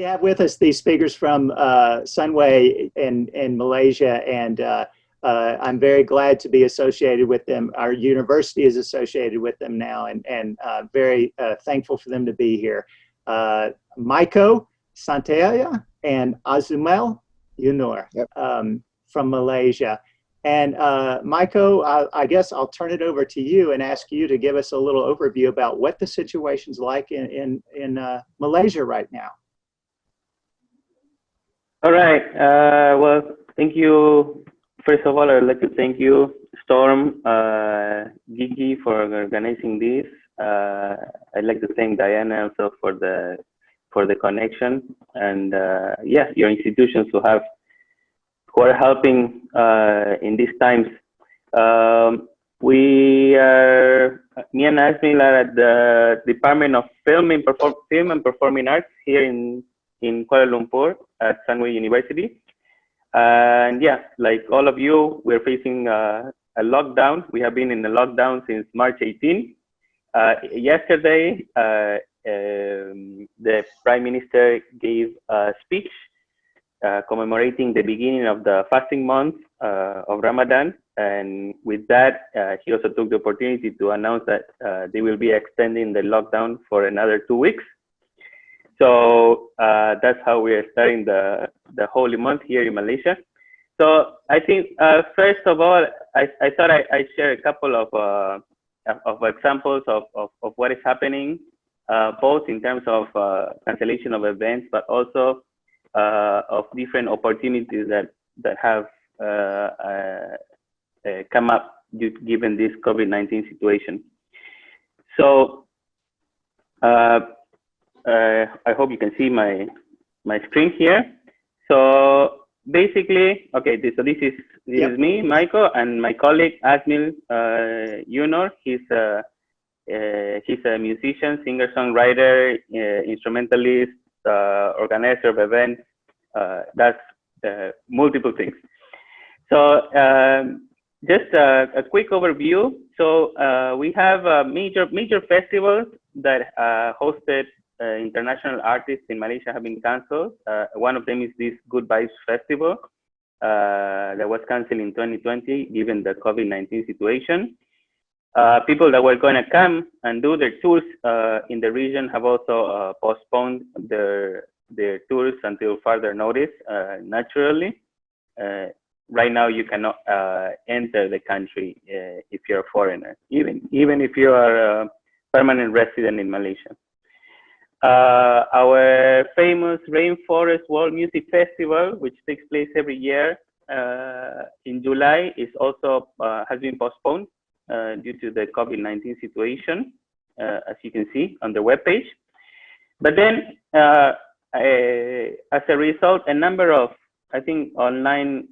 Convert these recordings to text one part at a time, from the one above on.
have with us these speakers from Sunway in Malaysia, and I'm very glad to be associated with them. Our university is associated with them now, and very thankful for them to be here. Mayco, Santaella and Azmyl Yunor, yep. From Malaysia. And Mayco, I guess I'll turn it over to you and ask you to give us a little overview about what the situation's like in Malaysia right now. All right. Well, thank you. First of all, I'd like to thank you, Storm, Gigi, for organizing this. I'd like to thank Diana also for the connection, and yeah, your institutions who are helping in these times. Me and Azmyl are at the Department of Film and Performing Arts here in Kuala Lumpur at Sunway University. And yeah, like all of you, we're facing a lockdown. We have been in the lockdown since March 18. Yesterday, the Prime Minister gave a speech commemorating the beginning of the fasting month of Ramadan. And with that, he also took the opportunity to announce that they will be extending the lockdown for another 2 weeks. So that's how we are starting the holy month here in Malaysia. So I think, first of all, I thought I'd share a couple of examples of what is happening, both in terms of cancellation of events, but also of different opportunities that have come up given this COVID-19 situation. So I hope you can see my screen here. So basically, okay, this is me, Mayco, and my colleague Azmyl Yunor. He's a musician, singer-songwriter, instrumentalist, organizer of events. That's multiple things. So just a quick overview. So we have major festivals that hosted international artists in Malaysia have been cancelled. One of them is this Good Vibes Festival that was cancelled in 2020 given the COVID-19 situation. People that were going to come and do their tours in the region have also postponed their tours until further notice. Naturally, right now you cannot enter the country if you're a foreigner, even if you are a permanent resident in Malaysia. Our famous Rainforest World Music Festival, which takes place every year in July, is also has been postponed due to the COVID-19 situation, as you can see on the webpage. But then, as a result, a number of, I think, online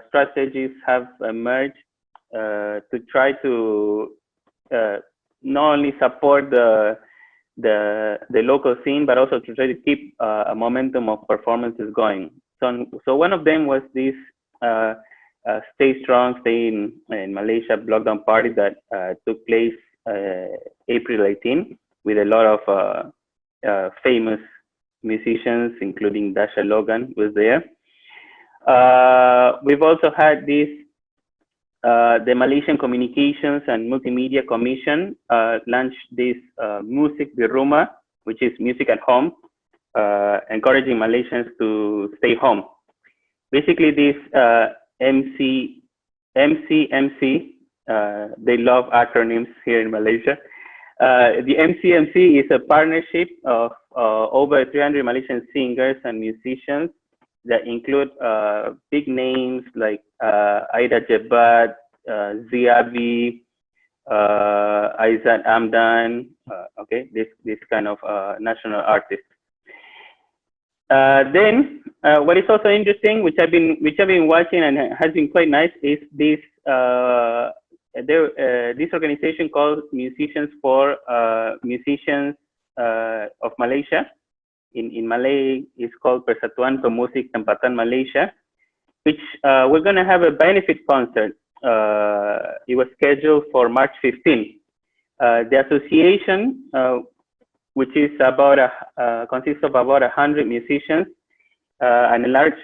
strategies have emerged to try to not only support the local scene, but also to try to keep a momentum of performances going. So one of them was this Stay Strong, Stay in Malaysia lockdown party that took place April 18 with a lot of famous musicians, including Dasha Logan was there. We've also had this the Malaysian Communications and Multimedia Commission launched this Musik di Rumah, which is music at home, encouraging Malaysians to stay home. Basically, this MCMC, they love acronyms here in Malaysia. The MCMC is a partnership of over 300 Malaysian singers and musicians that include big names like Aida Jebat, Ziabi, Aizat Amdan, okay, this kind of national artists. Then what is also interesting, which I've been watching and has been quite nice, is this this organization called Musicians for Musicians of Malaysia. In Malay, it's called Persatuan Pemusik Tempatan Malaysia, which we're going to have a benefit concert. It was scheduled for March 15. The association which is consists of about 100 musicians, and a large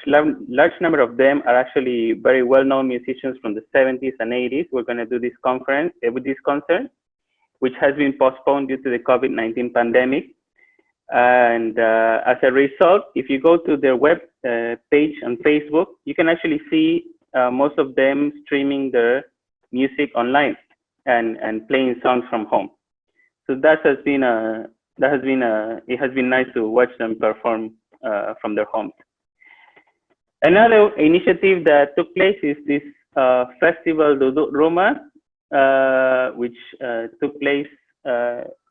number of them are actually very well-known musicians from the 70s and 80s. We're going to do this conference with this concert, which has been postponed due to the COVID-19 pandemic. And as a result, if you go to their web page on Facebook, you can actually see most of them streaming their music online and playing songs from home. So it has been nice to watch them perform from their homes. Another initiative that took place is this festival Duduk Rumah, which took place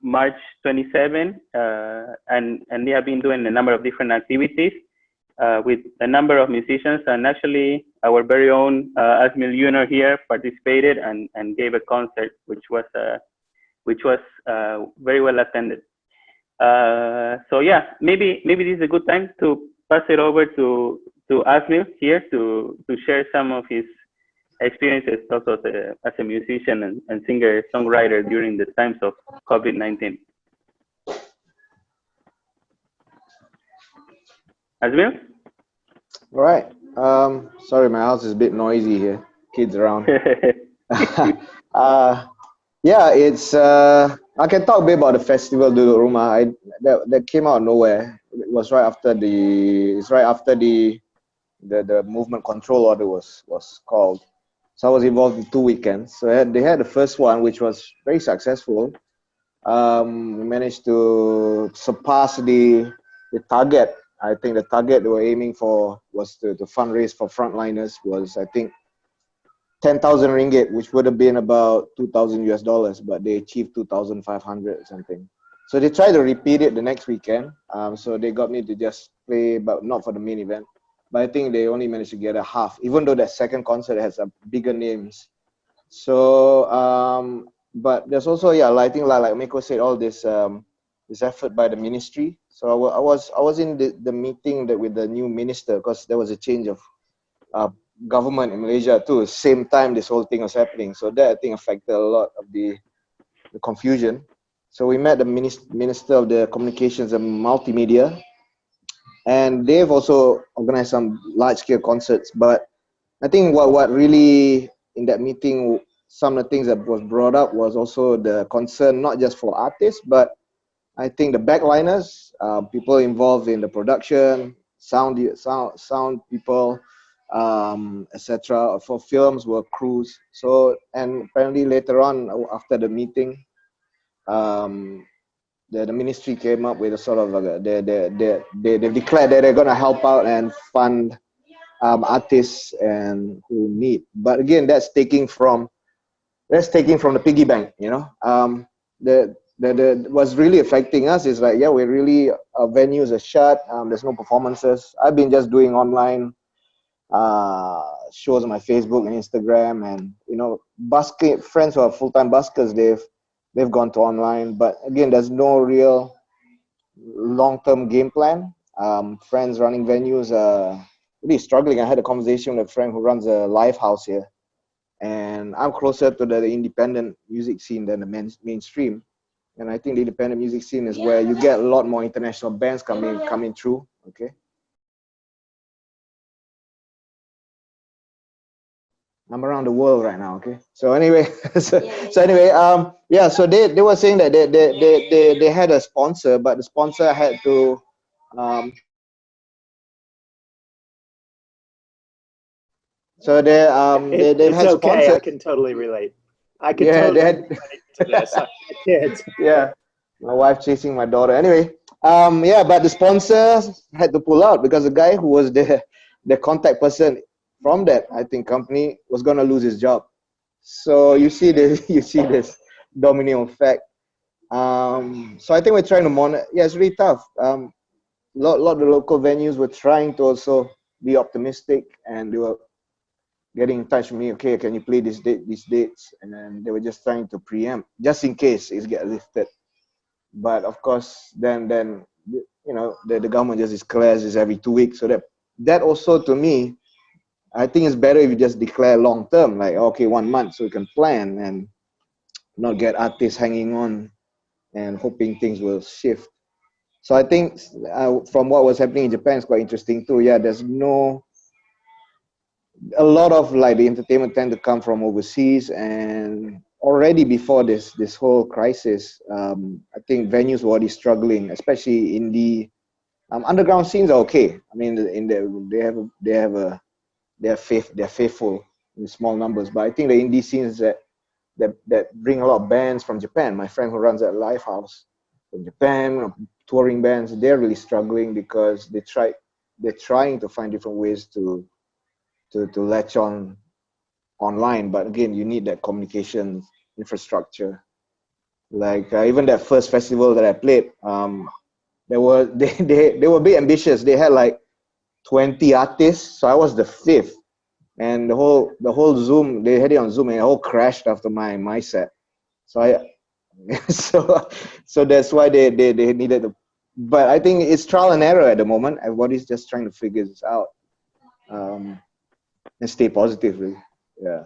March 27, and they have been doing a number of different activities with a number of musicians, and actually our very own Azmyl Yunor here participated and gave a concert, which was very well attended. So yeah, maybe this is a good time to pass it over to Azmyl here to share some of his experiences also as a musician and singer-songwriter during the times of COVID-19. Azmyl? All right. Sorry, my house is a bit noisy here. Kids around. Yeah, it's. I can talk a bit about the festival Duduk Rumah. That came out of nowhere. It was right after the movement control order was called. So I was involved in 2 weekends. So they had the first one, which was very successful. We managed to surpass the target. I think the target they were aiming for was to fundraise for frontliners was, I think, 10,000 ringgit, which would have been about $2,000 US, but they achieved 2,500 or something. So they tried to repeat it the next weekend. So they got me to just play, but not for the main event. But I think they only managed to get a half, even though that second concert has a bigger names. So, but there's also, yeah, I think like Mayco said, all this effort by the ministry. So I was in the meeting with the new minister, because there was a change of government in Malaysia too. Same time this whole thing was happening. So that, I think, affected a lot of the confusion. So we met the Minister of the Communications and Multimedia, and they've also organized some large-scale concerts. But I think what really, in that meeting, some of the things that was brought up was also the concern, not just for artists, but I think the backliners, people involved in the production, sound people, etc. For films were crews. So, and apparently later on, after the meeting, the ministry came up with a sort of they declared that they're going to help out and fund artists and who need. But again, that's taking from the piggy bank, you know. What's really affecting us is like, yeah, we're really venues are shut. There's no performances. I've been just doing online shows on my Facebook and Instagram, and you know, friends who are full-time buskers, they've gone to online. But again, there's no real long-term game plan. Friends running venues are really struggling. I had a conversation with a friend who runs a live house here, and I'm closer to the independent music scene than the mainstream. And I think the independent music scene is where you get a lot more international bands coming through. Okay. I'm around the world right now, okay? So anyway, so they were saying that they had a sponsor, but the sponsor had to so they've had okay. sponsors. I can totally relate. Relate to this. Kids. Yeah, my wife chasing my daughter. Anyway, yeah, but the sponsors had to pull out because the guy who was the contact person from that, I think, company was going to lose his job. So you see this domino effect. So I think we're trying to monitor. Yeah, it's really tough. Lot of the local venues were trying to also be optimistic, and they were getting in touch with me. Okay, can you play this date, these dates? And then they were just trying to preempt, just in case it gets lifted. But of course, then you know, the government just declares this every 2 weeks. So that also, to me, I think it's better if you just declare long term, like, okay, 1 month, so you can plan and not get artists hanging on and hoping things will shift. So I think from what was happening in Japan, it's quite interesting too. Yeah, there's a lot of like the entertainment tend to come from overseas, and already before this whole crisis, I think venues were already struggling, especially indie. Underground scenes are okay. I mean, they're faithful in small numbers, but I think the indie scenes that bring a lot of bands from Japan. My friend who runs that live house from Japan, touring bands, they're really struggling because they're trying to find different ways to latch on online, but again, you need that communication infrastructure. Like even that first festival that I played, they were a bit ambitious. They had like 20 artists, so I was the fifth, and the whole Zoom, they had it on Zoom, and it all crashed after my set. So so that's why they needed to. But I think it's trial and error at the moment. Everybody's just trying to figure this out, and stay positive, really. Yeah.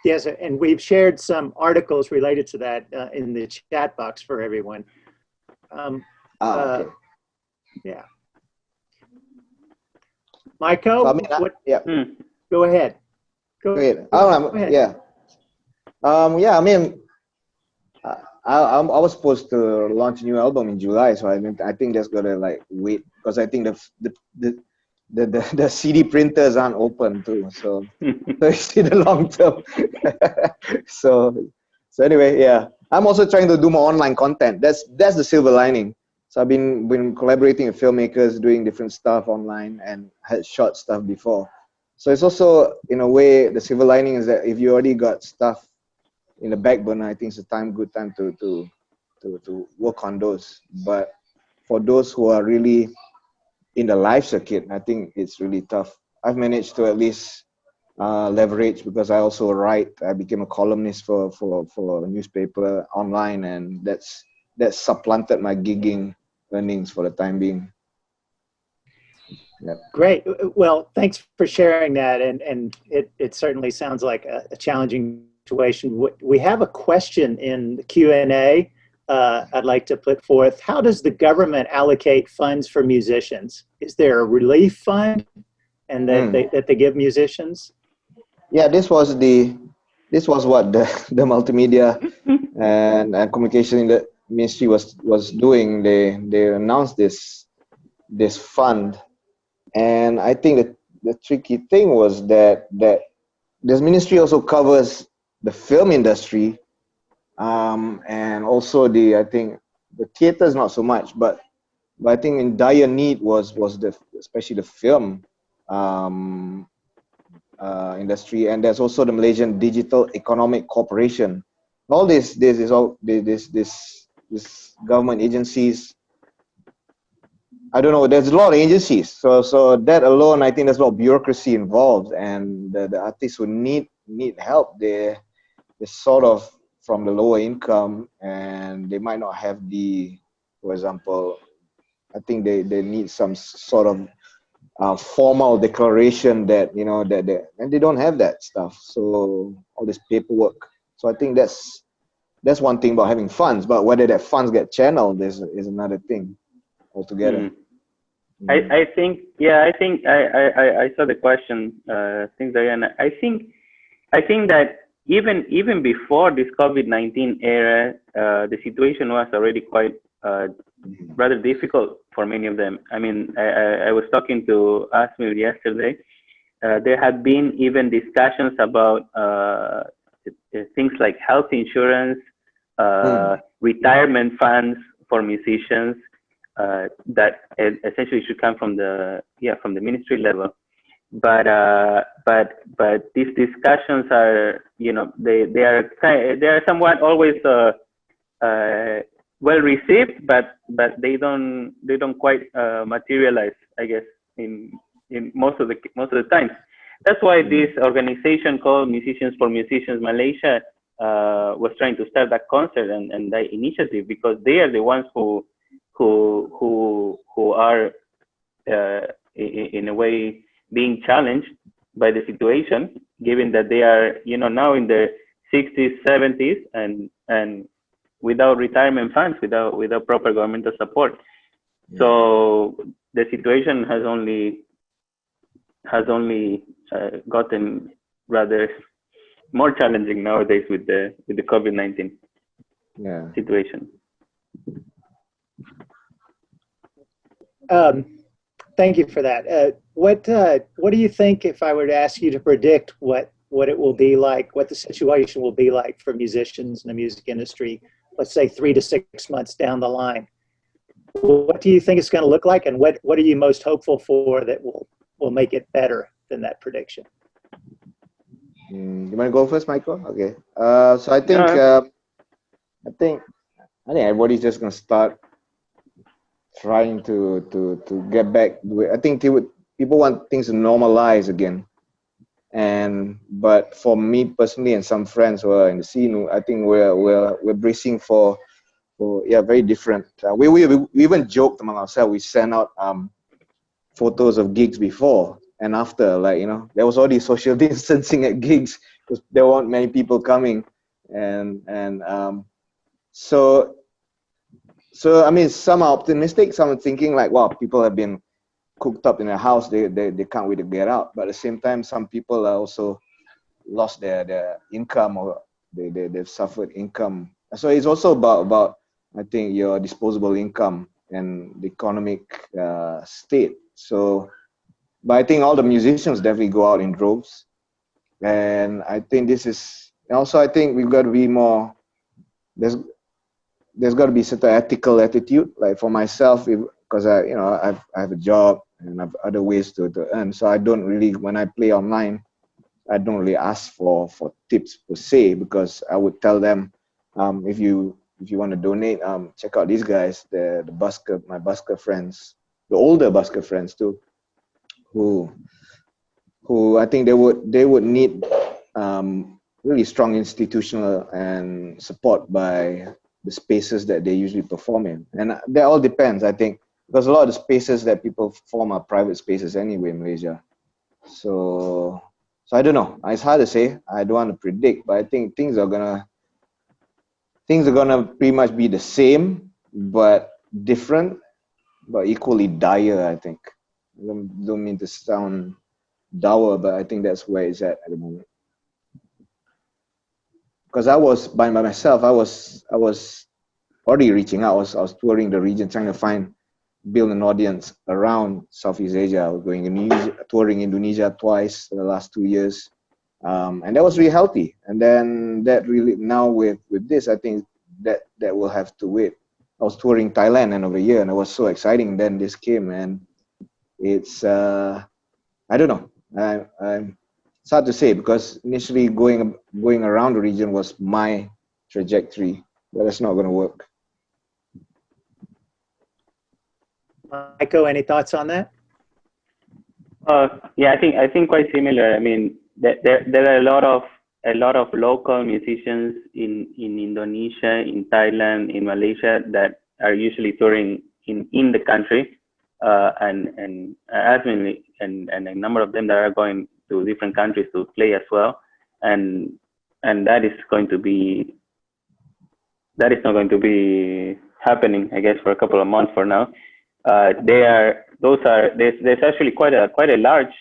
Yes, and we've shared some articles related to that in the chat box for everyone. Okay. Yeah. Mayco, So, I mean, yeah. Go ahead. Go ahead. Yeah. Yeah. I mean, I was supposed to launch a new album in July, so I think that's gonna like wait, because I think the CD printers aren't open too, so it's in the long term. so anyway, yeah, I'm also trying to do more online content. That's the silver lining. So I've been collaborating with filmmakers, doing different stuff online, and had shot stuff before. So it's also, in a way, the silver lining is that if you already got stuff in the back burner, I think it's a good time to work on those. But for those who are really in the live circuit, I think it's really tough. I've managed to at least leverage, because I also write. I became a columnist for a newspaper online, and that's supplanted my gigging earnings for the time being. Yep. Great. Well, thanks for sharing that, and it certainly sounds like a challenging situation. We have a question in the Q&A I'd like to put forth. How does the government allocate funds for musicians? Is there a relief fund and that they give musicians? Yeah, this was what the multimedia and communication in the ministry was doing. They announced this fund, and I think that the tricky thing was that this ministry also covers the film industry, and also I think the theaters not so much, but I think in dire need was especially the film industry, and there's also the Malaysian Digital Economic Corporation. All this government agencies. I don't know. There's a lot of agencies, so that alone, I think there's a lot of bureaucracy involved, and the artists who need help, they're sort of from the lower income, and they might not have for example, I think they need some sort of formal declaration that and they don't have that stuff. So all this paperwork. So I think that's one thing about having funds, but whether that funds get channeled is another thing altogether. I think I saw the question. Thanks, Diana. I think that even before this COVID-19 era, the situation was already quite rather difficult for many of them. I mean, I was talking to Azmyl yesterday. There had been even discussions about things like health insurance, retirement funds for musicians, that essentially should come from the ministry level. But these discussions are, they are somewhat always well received, but they don't quite materialize, I guess, in most of the times. That's why this organization called Musicians for Musicians Malaysia was trying to start that concept and that initiative, because they are the ones who are in a way being challenged by the situation, given that they are now in their 60s, 70s, and without retirement funds, without proper governmental support. So the situation has only gotten rather more challenging nowadays with the COVID-19 situation. Thank you for that. What do you think, if I were to ask you to predict what it will be like, what the situation will be like for musicians in the music industry, let's say 3 to 6 months down the line? What do you think it's going to look like, and what are you most hopeful for that will make it better than that prediction? You want to go first, Michael? Okay. So I think everybody's just going to start trying to get back. I think people want things to normalize again. But for me personally and some friends who are in the scene, I think we're bracing for very different. We even joked among ourselves. We sent out photos of gigs before and after, like, there was all these social distancing at gigs because there weren't many people coming, so I mean, some are optimistic, some are thinking like, wow, people have been cooped up in their house, they can't wait to get out. But at the same time, some people are also lost their income, or they've suffered income. So it's also about I think your disposable income and the economic state. So, but I think all the musicians definitely go out in droves, and I think this is also, I think we've got to be more. There's got to be such an ethical attitude. Like for myself, because I have a job and I have other ways to earn. So I don't really, when I play online, I don't really ask for tips per se, because I would tell them, if you want to donate, check out these guys, my busker friends, the older busker friends too, who I think they would need really strong institutional and support by the spaces that they usually perform in. And that all depends, I think, because a lot of the spaces that people perform are private spaces anyway in Malaysia. So I don't know. It's hard to say. I don't want to predict, but I think things are gonna pretty much be the same, but different, but equally dire, I think. I don't mean to sound dour, but I think that's where it's at the moment. Because I was by myself, I was already reaching out. I was touring the region, trying to build an audience around Southeast Asia. I was touring Indonesia twice in the last 2 years, and that was really healthy. And then that really, now with this, I think that will have to wait. I was touring Thailand end of the year, and it was so exciting. Then this came, and it's I don't know. It's hard to say, because initially going around the region was my trajectory, but it's not going to work. Mayco, any thoughts on that? Yeah, I think quite similar. I mean, there are a lot of local musicians in Indonesia, in Thailand, in Malaysia that are usually touring in the country, and Azmyl and a number of them that are going to different countries to play as well, and that is not going to be happening, I guess, for a couple of months for now. There's actually quite a large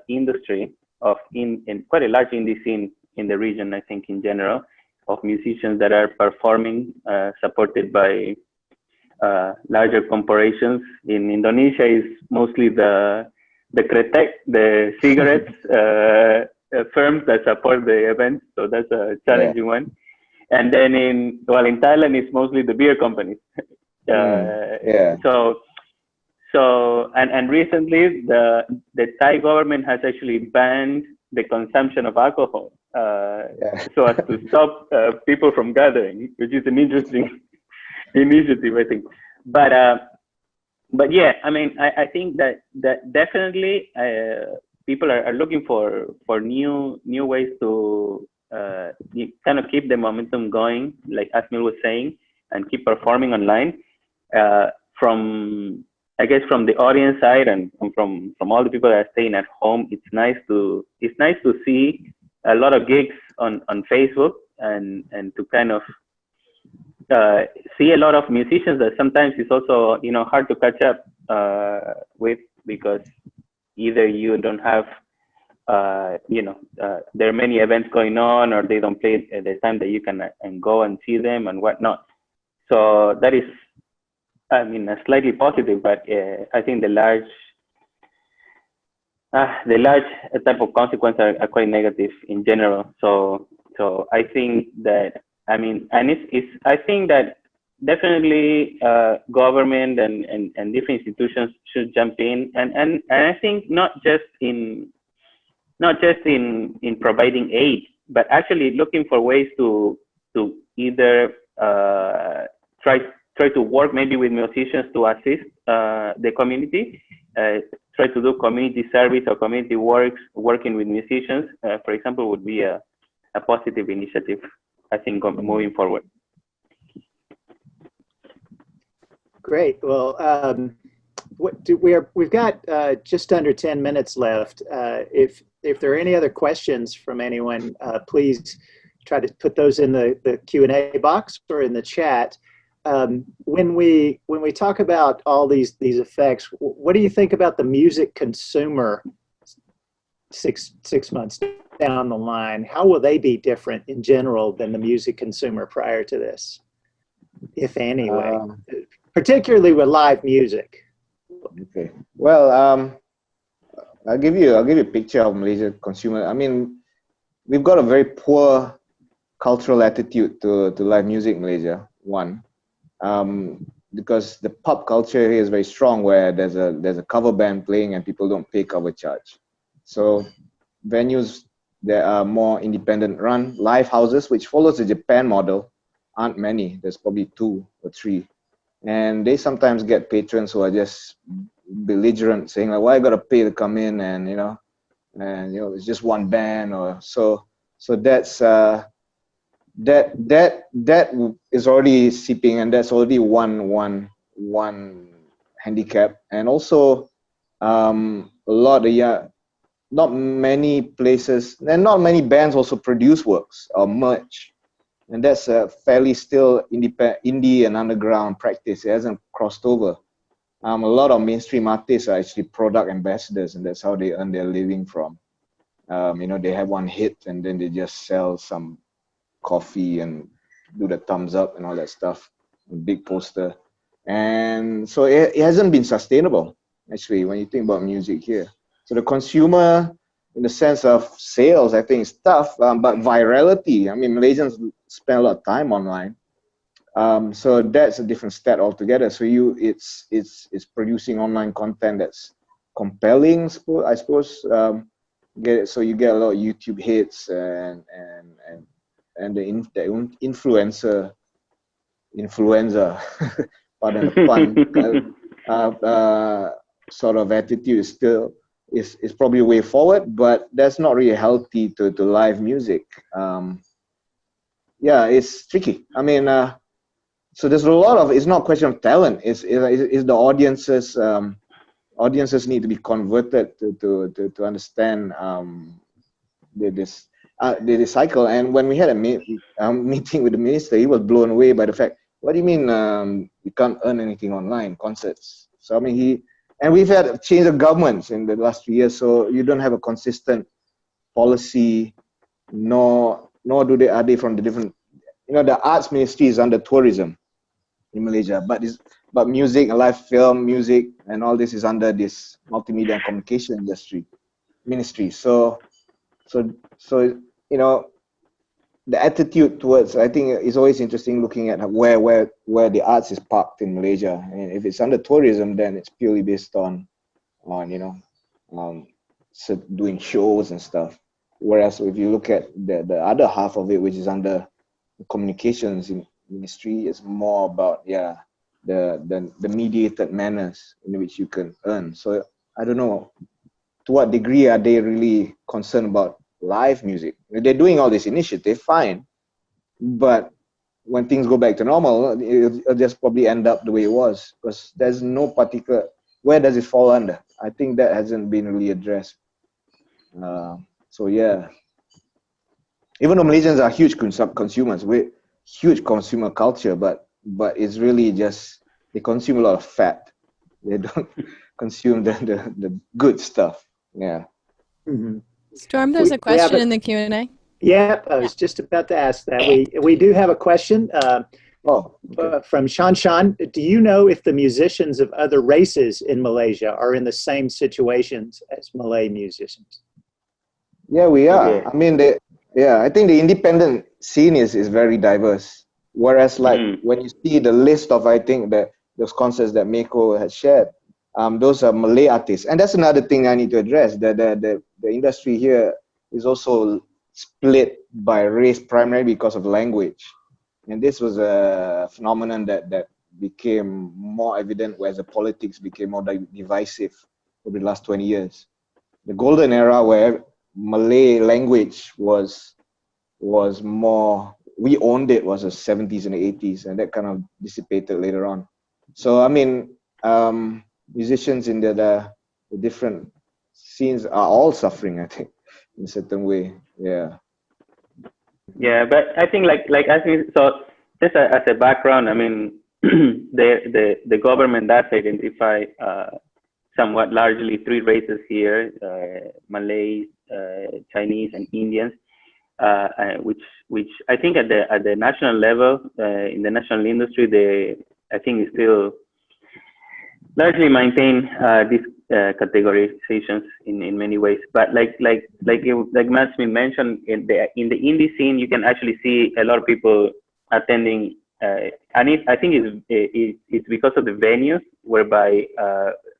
industry quite a large indie scene in the region, I think, in general, of musicians that are performing, supported by larger corporations. In Indonesia is mostly the kretek, the cigarettes firms that support the events, so that's a challenging one. And then in Thailand it's mostly the beer companies. So recently the Thai government has actually banned the consumption of alcohol, so as to stop people from gathering, which is an interesting initiative, I think. But yeah, I mean, I think that definitely people are looking for new ways to kind of keep the momentum going, like Azmyl was saying, and keep performing online. From the audience side and from all the people that are staying at home, it's nice to see a lot of gigs on Facebook and to kind of see a lot of musicians that sometimes it's also, you know, hard to catch up with, because either you don't have, you know, there are many events going on, or they don't play at the time that you can and go and see them and whatnot. So that is, I mean, slightly positive, but I think the large type of consequences are quite negative in general. So I think that, I mean, and I think that definitely government and different institutions should jump in, and I think not just in providing aid, but actually looking for ways to either try to work maybe with musicians to assist the community, try to do community service or community working with musicians, for example, would be a positive initiative, I think, moving forward. Great. Well, we've got just under 10 minutes left. If there are any other questions from anyone, please try to put those in the Q&A box or in the chat. When we talk about all these effects, what do you think about the music consumer six months down the line? How will they be different in general than the music consumer prior to this, if anyway, particularly with live music? Okay. Well, I'll give you a picture of Malaysia consumer. I mean, we've got a very poor cultural attitude to live music in Malaysia. One, because the pop culture here is very strong, where there's a cover band playing and people don't pay cover charge. So venues that are more independent run, live houses, which follows the Japan model, aren't many. There's probably 2 or 3. And they sometimes get patrons who are just belligerent, saying like, "Why I gotta pay to come in?" And it's just one band, or so. So that's that is already seeping, and that's already one handicap. And also, a lot of not many places and not many bands also produce works or merch. And that's a fairly still indie and underground practice. It hasn't crossed over. A lot of mainstream artists are actually product ambassadors, and that's how they earn their living from. They have one hit and then they just sell some coffee and do the thumbs up and all that stuff, a big poster. And so it hasn't been sustainable, actually, when you think about music here. So the consumer, in the sense of sales, I think is tough, but virality, I mean, Malaysians spend a lot of time online. So that's a different stat altogether. So it's producing online content that's compelling, I suppose. So you get a lot of YouTube hits and the influenza, pardon the pun, sort of attitude is still is probably a way forward, but that's not really healthy to live music. Yeah, it's tricky. I mean, so there's a lot of, it's not a question of talent. It's the audiences. Audiences need to be converted to understand the cycle. And when we had a meeting with the minister, he was blown away by the fact, what do you mean you can't earn anything online, concerts? So I mean, and we've had a change of governments in the last 3 years, so you don't have a consistent policy, nor are they from the different, the arts ministry is under tourism in Malaysia, but music and live film, music and all this is under this multimedia and communication ministry. So the attitude towards, I think it's always interesting looking at where the arts is parked in Malaysia. And if it's under tourism, then it's purely based on doing shows and stuff. Whereas if you look at the other half of it, which is under the communications ministry, it's more about the mediated manners in which you can earn. So I don't know to what degree are they really concerned about live music. If they're doing all this initiative, fine, but when things go back to normal, it'll just probably end up the way it was, because there's no particular, where does it fall under? I think that hasn't been really addressed. So yeah, even though Malaysians are huge consumers, huge consumer culture, but it's really just they consume a lot of fat. They don't consume the good stuff. Yeah. Mm-hmm. Storm, there's a question in the Q&A. Yeah, I was just about to ask that. We do have a question from Shan. Do you know if the musicians of other races in Malaysia are in the same situations as Malay musicians? Yeah, we are. Okay. I mean, I think the independent scene is very diverse. Whereas, like, when you see the list of, I think, those concerts that Mayco has shared, those are Malay artists. And that's another thing I need to address. The industry here is also split by race primarily because of language. And this was a phenomenon that became more evident as the politics became more divisive over the last 20 years. The golden era where Malay language was more, we owned it, was the 70s and the 80s, and that kind of dissipated later on. So, I mean, musicians in the different scenes are all suffering, I think, in a certain way. Yeah. Yeah, but I think like asking, so just as a background, I mean, the government does identify somewhat largely three races here: Malays, Chinese, and Indians, which I think at the national level, in the national industry, I think still largely maintain these categorizations in many ways. But like Azmyl mentioned, in the indie scene, you can actually see a lot of people attending, and I think it's because of the venues whereby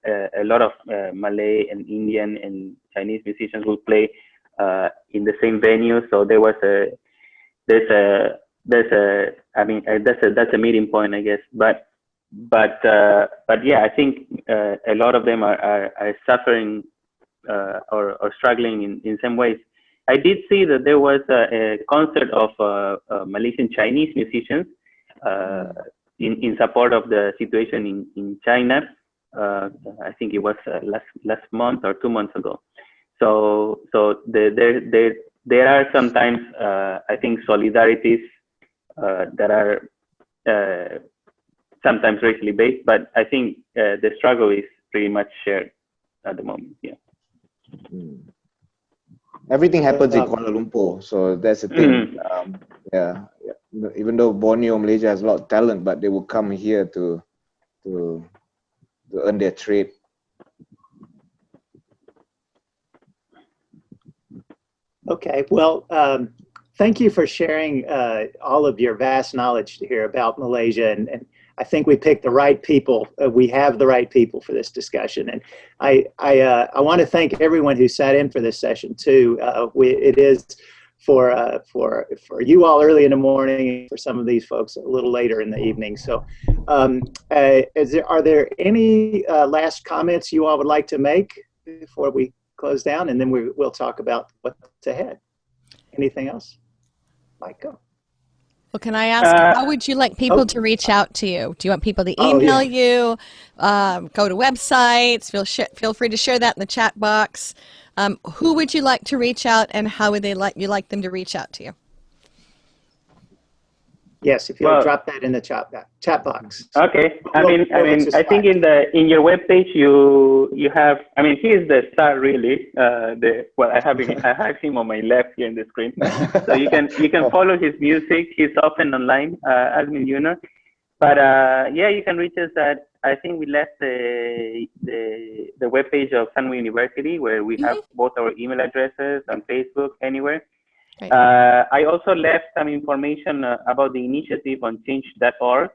a lot of Malay and Indian and Chinese musicians will play in the same venue. So that's a meeting point, I guess. But yeah, I think a lot of them are suffering or struggling in some ways. I did see that there was a concert of Malaysian Chinese musicians in support of the situation in China. I think it was last month or 2 months ago. So there are sometimes I think solidarities that are sometimes racially based, but I think the struggle is pretty much shared at the moment. Yeah. Everything happens in Kuala Lumpur, so that's the thing. Yeah. Even though Borneo, Malaysia has a lot of talent, but they will come here to earn their trade. Okay, well, thank you for sharing all of your vast knowledge here about Malaysia, and I think we picked the right people. We have the right people for this discussion, and I want to thank everyone who sat in for this session too. It is for you all early in the morning, for some of these folks a little later in the evening. So, are there any last comments you all would like to make before we close down, and then we'll talk about what's ahead? Anything else? Mayco. Well, can I ask, how would you like people to reach out to you? Do you want people to email you, go to websites? Feel free to share that in the chat box. Who would you like to reach out, and how would you like them to reach out to you? Yes, if you'll drop that in the chat box. Okay. I mean, I think in your webpage you have. I mean, he is the star really. I have him on my left here in the screen, so you can follow his music. He's often online, Azmyl Yunor. But yeah, you can reach us at. I think we left the webpage of Sunway University, where we have both our email addresses on Facebook, anywhere. Right. I also left some information about the initiative on change.org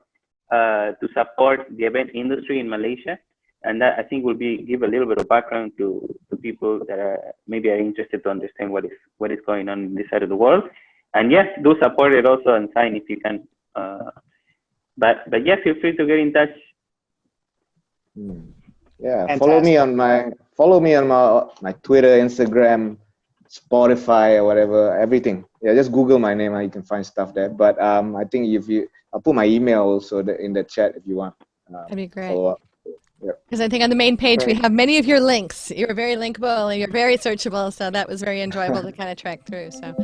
to support the event industry in Malaysia, and that I think will give a little bit of background to people that maybe are interested to understand what is going on in this side of the world. And yes, do support it also and sign if you can. But yeah, feel free to get in touch. Yeah, fantastic. Follow me on my Twitter, Instagram, Spotify, or whatever, everything. Yeah, just Google my name and you can find stuff there. But I think I'll put my email also in the chat if you want. That'd be great. Because I think on the main page we have many of your links. You're very linkable and you're very searchable, so that was very enjoyable to kind of track through. So.